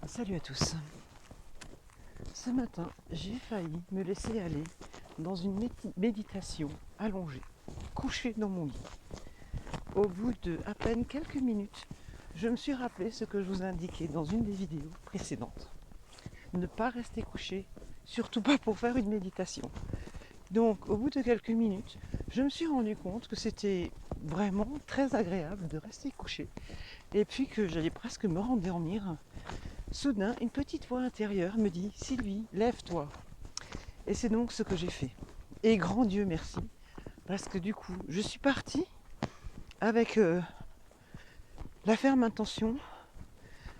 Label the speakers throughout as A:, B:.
A: Salut à tous. Ce matin, j'ai failli me laisser aller dans une méditation allongée, couchée dans mon lit. Au bout de à peine quelques minutes, je me suis rappelé ce que je vous indiquais dans une des vidéos précédentes. Ne pas rester couché, surtout pas pour faire une méditation. Donc, au bout de quelques minutes, je me suis rendu compte que c'était vraiment très agréable de rester couché et puis que j'allais presque me rendormir. Soudain, une petite voix intérieure me dit « Sylvie, lève-toi ». Et c'est donc ce que j'ai fait. Et grand Dieu merci, parce que du coup, je suis partie avec la ferme intention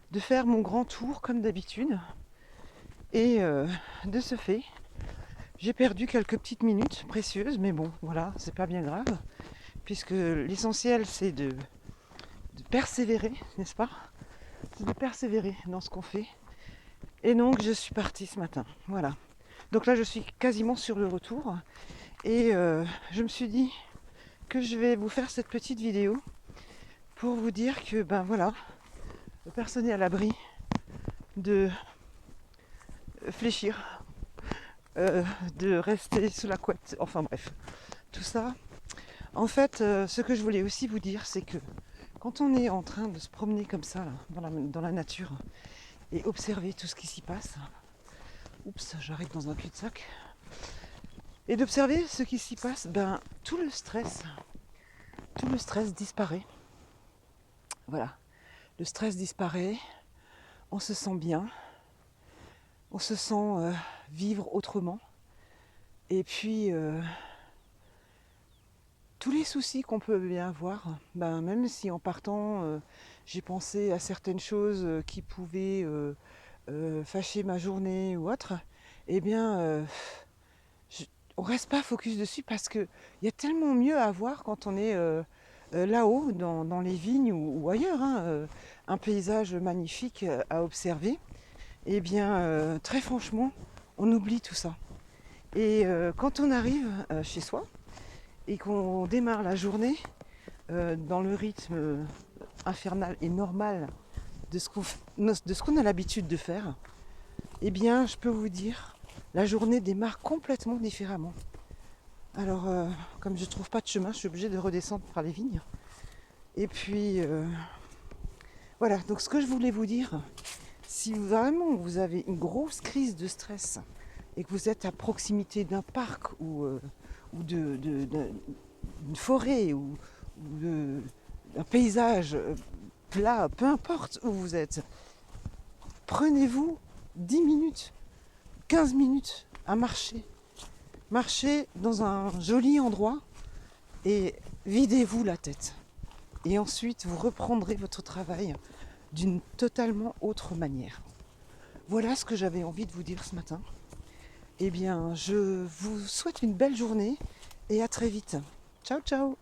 A: de faire mon grand tour comme d'habitude. Et de ce fait, j'ai perdu quelques petites minutes précieuses, mais bon, voilà, c'est pas bien grave, puisque l'essentiel c'est de persévérer, n'est-ce pas? C'est de persévérer dans ce qu'on fait. Et donc je suis partie ce matin, voilà. Donc là je suis quasiment sur le retour et je me suis dit que je vais vous faire cette petite vidéo pour vous dire que ben voilà, personne n'est à l'abri de fléchir, de rester sous la couette, enfin bref, tout ça. En fait, ce que je voulais aussi vous dire, c'est que quand on est en train de se promener comme ça là, dans la nature et observer tout ce qui s'y passe, oups, j'arrive dans un cul-de-sac, et d'observer ce qui s'y passe, ben tout le stress disparaît. Voilà, le stress disparaît, on se sent bien, on se sent vivre autrement. Et puis, tous les soucis qu'on peut bien avoir, ben, même si en partant, j'ai pensé à certaines choses qui pouvaient fâcher ma journée ou autre, eh bien, on reste pas focus dessus parce qu'il y a tellement mieux à voir quand on est là-haut, dans les vignes ou ailleurs, hein, un paysage magnifique à observer. Eh bien, très franchement, on oublie tout ça. Et quand on arrive chez soi et qu'on démarre la journée dans le rythme infernal et normal de ce qu'on a l'habitude de faire, eh bien, je peux vous dire, la journée démarre complètement différemment. Alors, comme je ne trouve pas de chemin, je suis obligée de redescendre par les vignes. Et puis, voilà. Donc, ce que je voulais vous dire, si vraiment vous avez une grosse crise de stress et que vous êtes à proximité d'un parc ou d'une forêt ou d'un paysage plat, peu importe où vous êtes, prenez-vous 10 minutes, 15 minutes à marcher. Marchez dans un joli endroit et videz-vous la tête. Et ensuite, vous reprendrez votre travail d'une totalement autre manière. Voilà ce que j'avais envie de vous dire ce matin. Eh bien, je vous souhaite une belle journée et à très vite. Ciao, ciao!